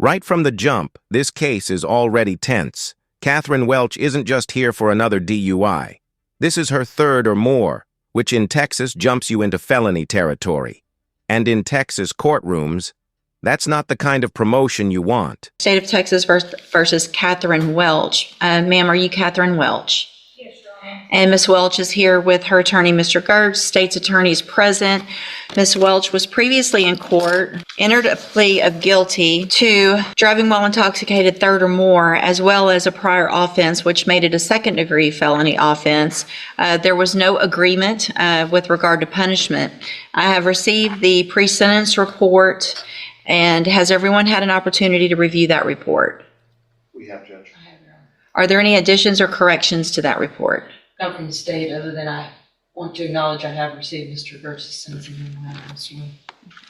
Right from the jump, this case is already tense. Katherine Welch isn't just here for another DUI. This is her third or more, which in Texas jumps you into felony territory. And in Texas courtrooms, that's not the kind of promotion you want. State of Texas versus Katherine Welch. Ma'am, are you Katherine Welch? Yes, Your Honor. And Ms. Welch is here with her attorney, Mr. Gertz. State's attorney is present. Ms. Welch was previously in court, entered a plea of guilty to driving while intoxicated third or more, as well as a prior offense, which made it a second-degree felony offense. There was no agreement with regard to punishment. I have received the pre-sentence report. And has everyone had an opportunity to review that report? We have, Judge. I have, Your Honor. Are there any additions or corrections to that report? Not from the state, other than I want to acknowledge I have received Mr. Gertz's sentencing memorandum.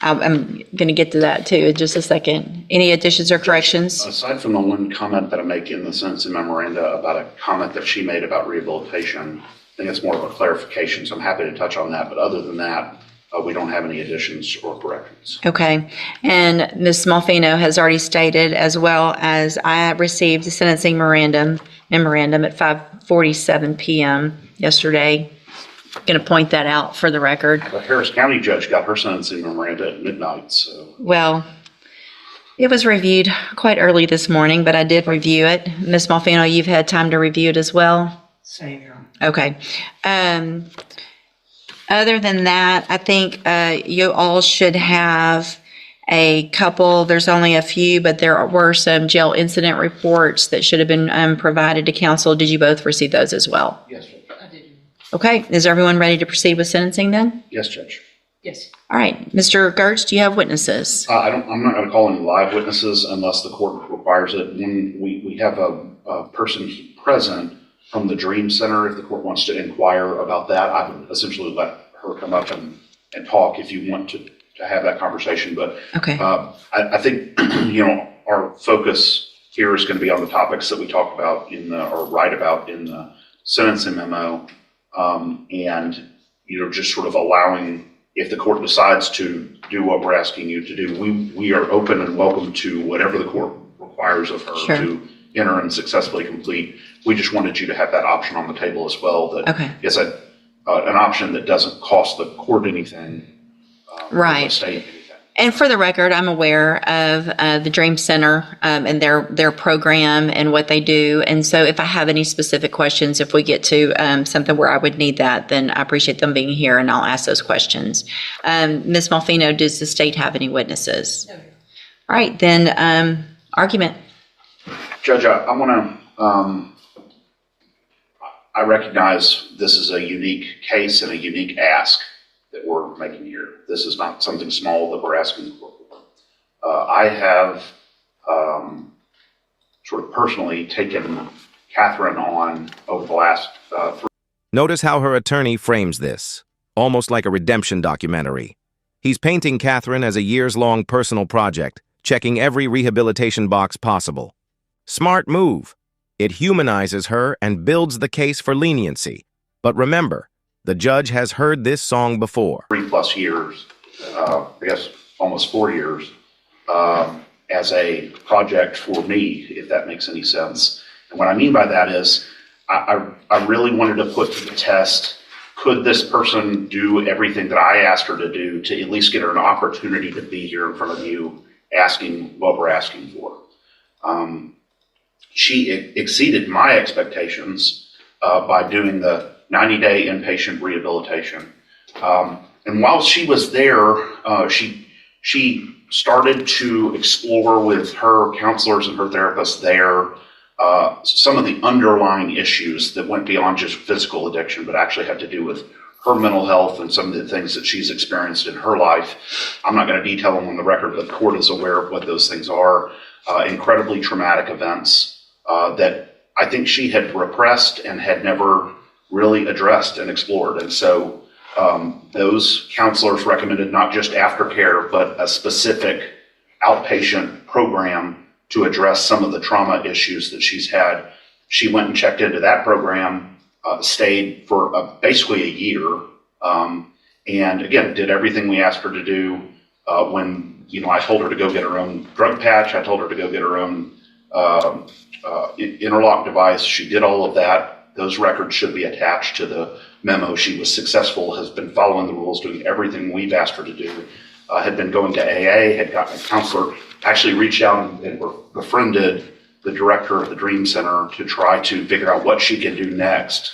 I'm going to get to that too in just a second. Any additions or corrections? Aside from the one comment that I make in the sentencing memoranda about a comment that she made about rehabilitation, I think it's more of a clarification, so I'm happy to touch on that. But other than that, we don't have any additions or corrections. Okay. And Ms. Smallfino has already stated, as well as I received the sentencing memorandum at 5:47 p.m. yesterday. Going to point that out for the record. The Harris County judge got her sentencing memoranda at midnight, so. Well, it was reviewed quite early this morning, but I did review it. Ms. Smallfino, you've had time to review it as well? Same, Your Honor. Okay. Other than that, I think you all should have a couple, there's only a few, but there were some jail incident reports that should have been provided to counsel. Did you both receive those as well? Yes, Judge. I did. Okay. Is everyone ready to proceed with sentencing then? Yes, Judge. Yes. All right. Mr. Gertz, do you have witnesses? I'm not going to call any live witnesses unless the court requires it. When we have a person present from the Dream Center, if the court wants to inquire about that, I would essentially let her come up and talk if you want to have that conversation. But Okay. I think, our focus here is going to be on the topics that we talk about or write about in the sentencing memo. And, just sort of allowing, if the court decides to do what we're asking you to do, we are open and welcome to whatever the court requires of her Sure. to enter and successfully complete. We just wanted you to have that option on the table as well. That Okay. is an option that doesn't cost the court anything. Right. The state anything. And for the record, I'm aware of the Dream Center and their program and what they do. And so if I have any specific questions, if we get to something where I would need that, then I appreciate them being here and I'll ask those questions. Ms. Malfino, does the state have any witnesses? No, Your Honor. All right, then argument. Judge, I want to, I recognize this is a unique case and a unique ask that we're making here. This is not something small that we're asking for. I have sort of personally taken Katherine on over the last 3. Notice how her attorney frames this, almost like a redemption documentary. He's painting Katherine as a years-long personal project, checking every rehabilitation box possible. Smart move. It humanizes her and builds the case for leniency. But remember, the judge has heard this song before. 3+ years, I guess almost 4 years, as a project for me, if that makes any sense. And what I mean by that is, I really wanted to put to the test, could this person do everything that I asked her to do to at least get her an opportunity to be here in front of you asking what we're asking for? She exceeded my expectations by doing the 90-day inpatient rehabilitation. And while she was there, she started to explore with her counselors and her therapists there some of the underlying issues that went beyond just physical addiction, but actually had to do with her mental health and some of the things that she's experienced in her life. I'm not going to detail them on the record, but the court is aware of what those things are. Incredibly traumatic events that I think she had repressed and had never really addressed and explored. And so those counselors recommended not just aftercare, but a specific outpatient program to address some of the trauma issues that she's had. She went and checked into that program, stayed for basically a year, and again, did everything we asked her to do. When I told her to go get her own drug patch. I told her to go get her own interlock device. She did all of that. Those records should be attached to the memo. She was successful, has been following the rules, doing everything we've asked her to do, had been going to AA, had gotten a counselor, actually reached out and befriended the director of the Dream Center to try to figure out what she can do next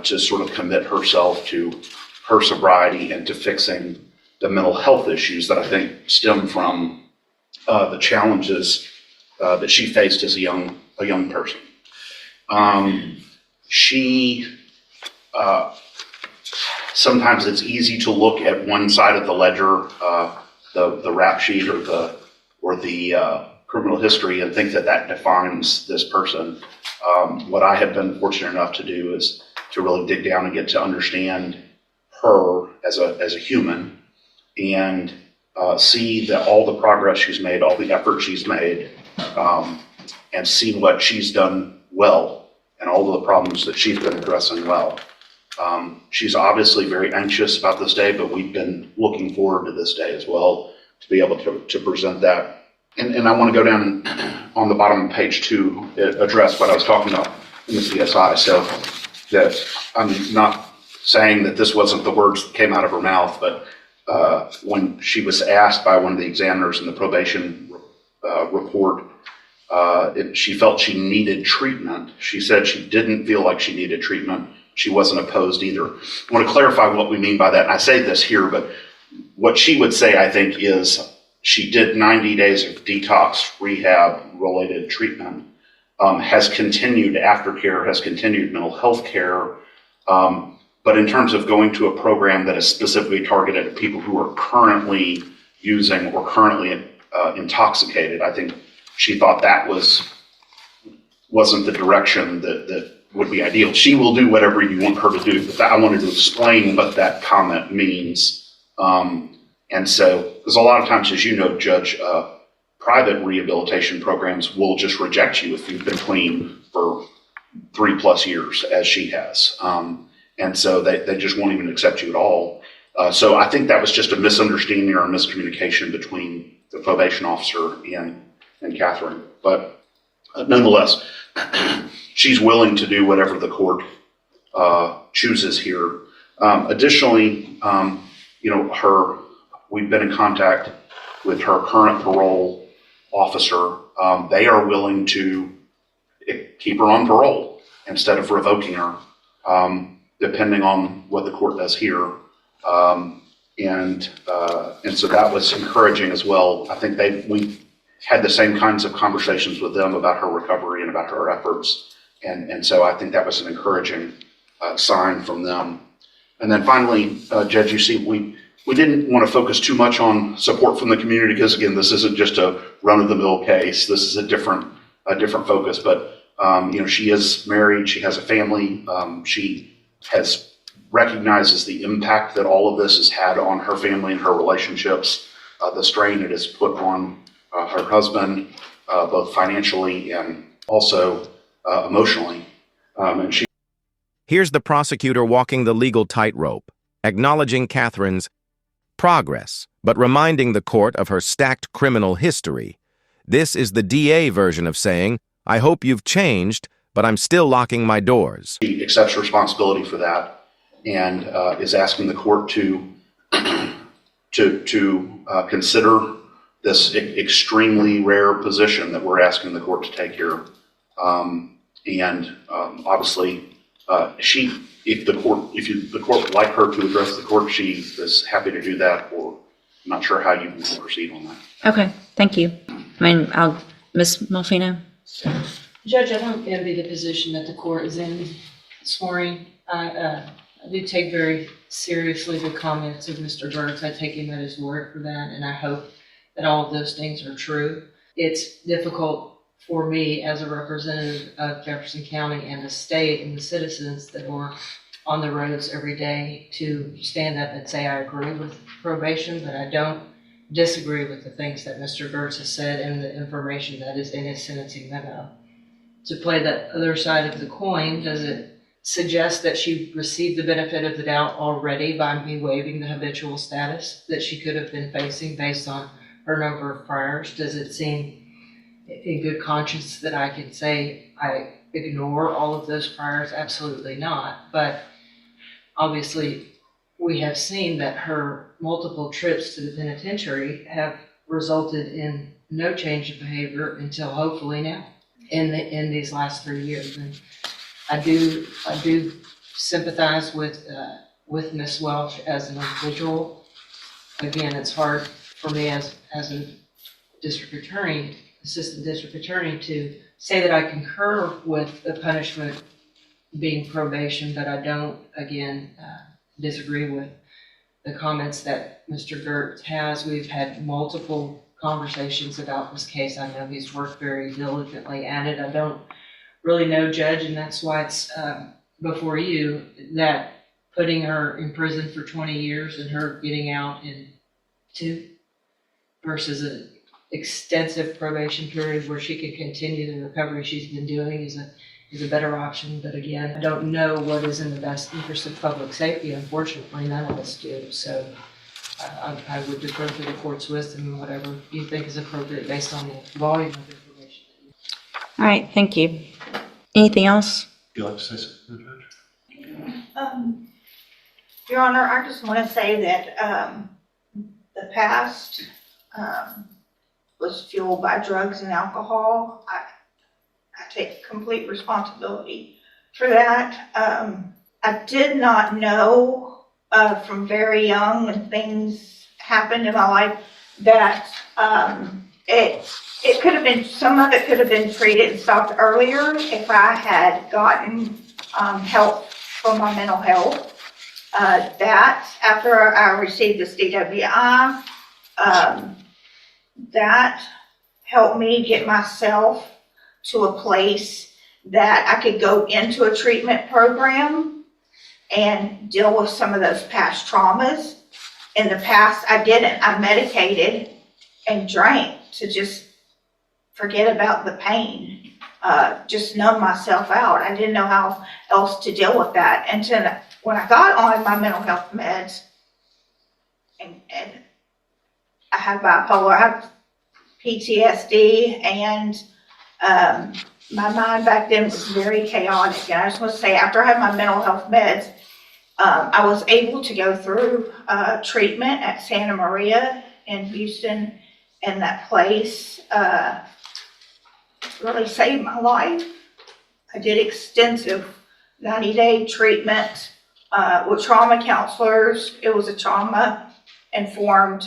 to sort of commit herself to her sobriety and to fixing the mental health issues that I think stem from the challenges that she faced as a young person. Sometimes it's easy to look at one side of the ledger, the rap sheet or the criminal history, and think that defines this person. What I have been fortunate enough to do is to really dig down and get to understand her as a human, and see that all the progress she's made, all the effort she's made, and see what she's done well and all of the problems that she's been addressing well. She's obviously very anxious about this day, but we've been looking forward to this day as well to be able to present that. And I want to go down on the bottom of page 2, address what I was talking about in the CSI. So that I'm not saying that this wasn't the words that came out of her mouth, but when she was asked by one of the examiners in the probation report if she felt she needed treatment, she said she didn't feel like she needed treatment. She wasn't opposed either. I want to clarify what we mean by that. And I say this here, but what she would say, I think, is she did 90 days of detox rehab related treatment, has continued aftercare, has continued mental health care. But in terms of going to a program that is specifically targeted at people who are currently using or currently intoxicated, I think she thought that wasn't the direction that would be ideal. She will do whatever you want her to do, but I wanted to explain what that comment means. And so, because a lot of times, as you know, Judge, private rehabilitation programs will just reject you if you've been clean for 3+ years, as she has. And so they just won't even accept you at all. So I think that was just a misunderstanding or a miscommunication between the probation officer and Katherine. But nonetheless, she's willing to do whatever the court chooses here. Additionally, we've been in contact with her current parole officer. They are willing to keep her on parole instead of revoking her, depending on what the court does here. And so that was encouraging as well. I think we had the same kinds of conversations with them about her recovery and about her efforts. And so I think that was an encouraging sign from them. And then finally, Judge, you see, we didn't want to focus too much on support from the community because, again, this isn't just a run-of-the-mill case. This is a different focus. But she is married. She has a family. She recognizes the impact that all of this has had on her family and her relationships, the strain it has put on her husband, both financially and also emotionally. Here's the prosecutor walking the legal tightrope, acknowledging Katherine's progress, but reminding the court of her stacked criminal history. This is the DA version of saying, I hope you've changed, but I'm still locking my doors. She accepts responsibility for that and is asking the court to consider this extremely rare position that we're asking the court to take here. Obviously, if the court would like her to address the court, she is happy to do that, or I'm not sure how you want to proceed on that. Okay, thank you. Ms. Malfino? Judge, I don't envy the position that the court is in this morning. I do take very seriously the comments of Mr. Gertz. I take him at his word for that, and I hope that all of those things are true. It's difficult for me as a representative of Jefferson County and the state and the citizens that are on the roads every day to stand up and say I agree with probation, but I don't disagree with the things that Mr. Gertz has said and the information that is in his sentencing memo. To play the other side of the coin, does it suggest that she received the benefit of the doubt already by me waiving the habitual status that she could have been facing based on her number of priors? Does it seem in good conscience that I could say I ignore all of those priors? Absolutely not. But obviously, we have seen that her multiple trips to the penitentiary have resulted in no change of behavior until hopefully now in these last 3 years. And I do sympathize with Ms. Welch as an individual. Again, it's hard for me as a district attorney, assistant district attorney, to say that I concur with the punishment being probation, but I don't, again, disagree with the comments that Mr. Gertz has. We've had multiple conversations about this case. I know he's worked very diligently at it. I don't really know, Judge, and that's why it's before you, that putting her in prison for 20 years and her getting out in 2 versus an extensive probation period where she can continue the recovery she's been doing is a better option. But again, I don't know what is in the best interest of public safety. Unfortunately, none of us do. So I would defer to the court's wisdom and whatever you think is appropriate based on the volume of information. All right, thank you. Anything else? Would you like to say something, Judge? Your Honor, I just want to say that the past was fueled by drugs and alcohol. I take complete responsibility for that. I did not know from very young when things happened in my life that it could have been, some of it could have been treated and stopped earlier if I had gotten help for my mental health. That after I received this DWI, that helped me get myself to a place that I could go into a treatment program and deal with some of those past traumas. In the past, I didn't. I medicated and drank to just forget about the pain, just numb myself out. I didn't know how else to deal with that. And then when I got on my mental health meds, and I have bipolar, I have PTSD, and my mind back then was very chaotic. And I just want to say, after I had my mental health meds, I was able to go through treatment at Santa Maria in Houston, and that place really saved my life. I did extensive 90-day treatment with trauma counselors. It was a trauma-informed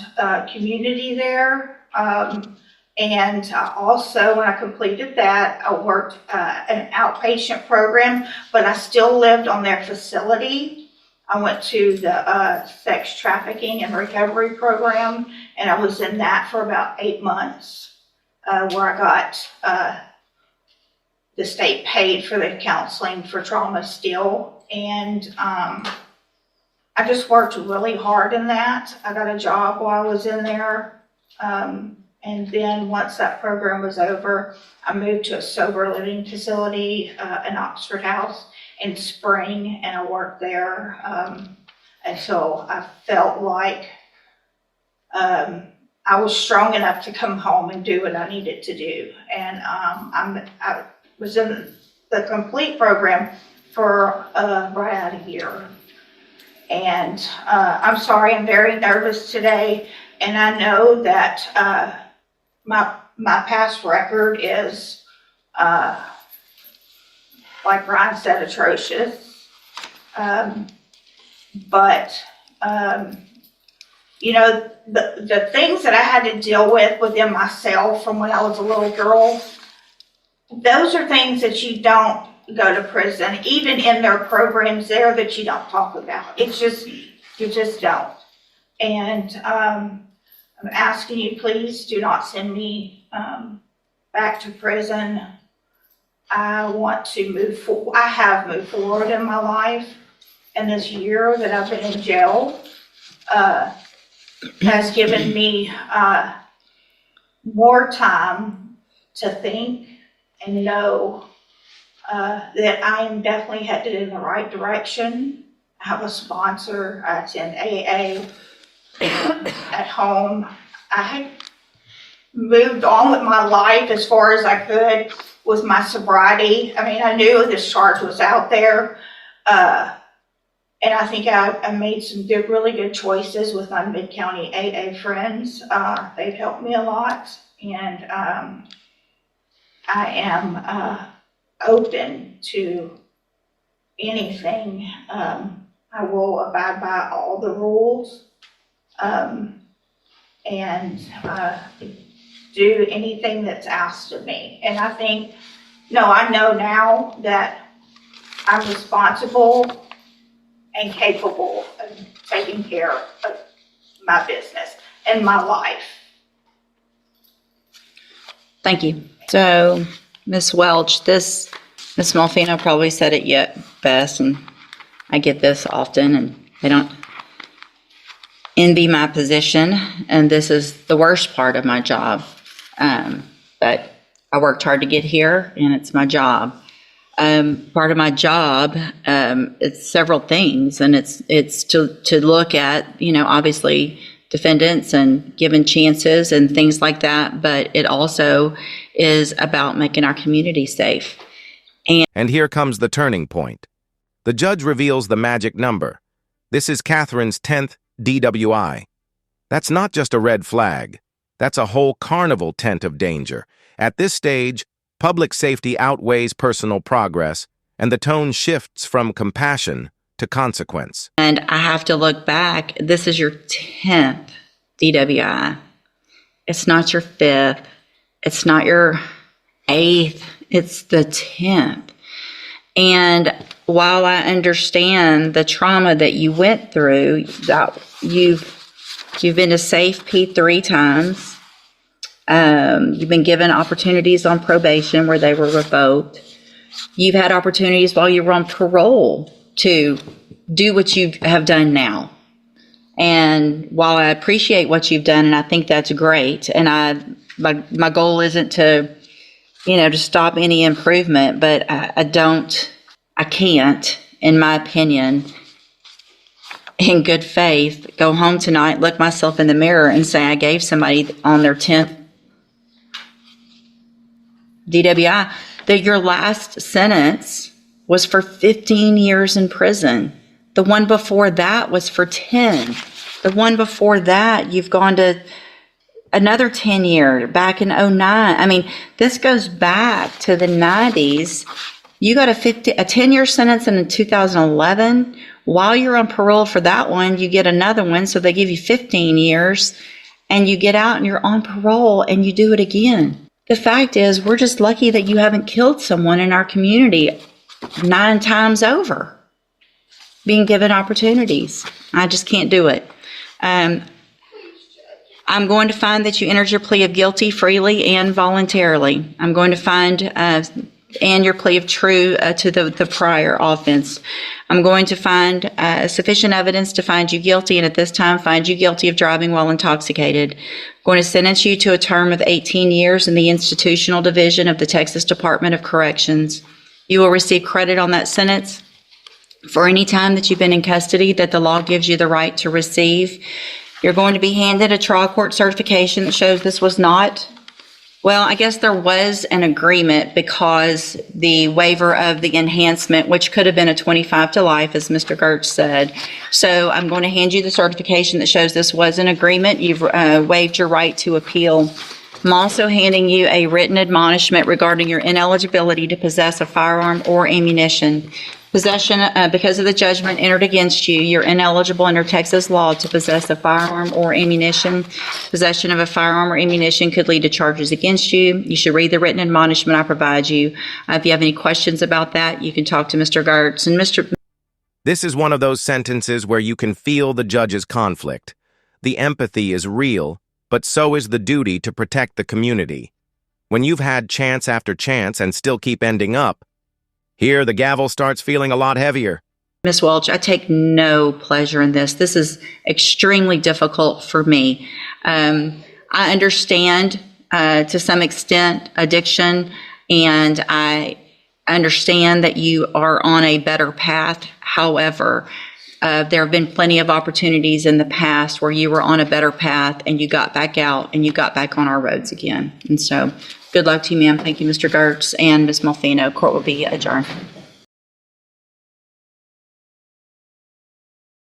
community there. And also, when I completed that, I worked an outpatient program, but I still lived on their facility. I went to the sex trafficking and recovery program, and I was in that for about 8 months, where I got the state paid for the counseling for trauma still. And I just worked really hard in that. I got a job while I was in there. And then once that program was over, I moved to a sober living facility in Oxford House in Spring, and I worked there until I felt like I was strong enough to come home and do what I needed to do. And I was in the complete program for right out of a year. And I'm sorry, I'm very nervous today, and I know that my past record is, like Brian said, atrocious. But you know, the things that I had to deal with within myself from when I was a little girl, those are things that you don't go to prison, even in their programs there, that you don't talk about. It's just, you just don't. And I'm asking you, please do not send me back to prison. I want to move forward. I have moved forward in my life, and this year that I've been in jail has given me more time to think and know that I am definitely headed in the right direction. I have a sponsor. I attend AA at home. I moved on with my life as far as I could with my sobriety. I mean, I knew this charge was out there. And I think I made some really good choices with my Mid-County AA friends. They've helped me a lot. And I am open to anything. I will abide by all the rules and do anything that's asked of me. And I think, I know now that I'm responsible and capable of taking care of my business and my life. Thank you. So, Ms. Welch, Ms. Malfino probably said it yet best, and I get this often, and they don't envy my position, and this is the worst part of my job. But I worked hard to get here, and it's my job. Part of my job, it's several things, and it's to look at, obviously defendants and giving chances and things like that, but it also is about making our community safe. And here comes the turning point. The judge reveals the magic number. This is Katherine's 10th DWI. That's not just a red flag. That's a whole carnival tent of danger. At this stage, public safety outweighs personal progress, and the tone shifts from compassion to consequence. And I have to look back. This is your 10th DWI. It's not your 5th. It's not your 8th. It's the 10th. And while I understand the trauma that you went through, that you've been to safe P 3 times. You've been given opportunities on probation where they were revoked. You've had opportunities while you were on parole to do what you have done now. And while I appreciate what you've done, and I think that's great, and my goal isn't to, to stop any improvement, but I can't, in my opinion, in good faith, go home tonight, look myself in the mirror and say I gave somebody on their 10th DWI, that your last sentence was for 15 years in prison. The one before that was for 10. The one before that, you've gone to another 10 year, back in 09. I mean, this goes back to the 90s. You got a 10-year sentence in 2011. While you're on parole for that one, you get another one, so they give you 15 years, and you get out and you're on parole and you do it again. The fact is, we're just lucky that you haven't killed someone in our community 9 times over, being given opportunities. I just can't do it. I'm going to find that you entered your plea of guilty freely and voluntarily. I'm going to find and your plea of true to the prior offense. I'm going to find sufficient evidence to find you guilty, and at this time find you guilty of driving while intoxicated. I'm going to sentence you to a term of 18 years in the institutional division of the Texas Department of Corrections. You will receive credit on that sentence for any time that you've been in custody that the law gives you the right to receive. You're going to be handed a trial court certification that shows this was not, well, I guess there was an agreement because the waiver of the enhancement, which could have been a 25 to life, as Mr. Gertz said. So I'm going to hand you the certification that shows this was an agreement. You've waived your right to appeal. I'm also handing you a written admonishment regarding your ineligibility to possess a firearm or ammunition. Possession, because of the judgment entered against you, you're ineligible under Texas law to possess a firearm or ammunition. Possession of a firearm or ammunition could lead to charges against you. You should read the written admonishment I provide you. If you have any questions about that, you can talk to Mr. Gertz. And Mr. This is one of those sentences where you can feel the judge's conflict. The empathy is real, but so is the duty to protect the community. When you've had chance after chance and still keep ending up, here, the gavel starts feeling a lot heavier. Ms. Welch, I take no pleasure in this. This is extremely difficult for me. I understand, to some extent, addiction, and I understand that you are on a better path. However, There have been plenty of opportunities in the past where you were on a better path and you got back out and you got back on our roads again. And so good luck to you, ma'am. Thank you, Mr. Gertz and Ms. Malfino. Court will be adjourned.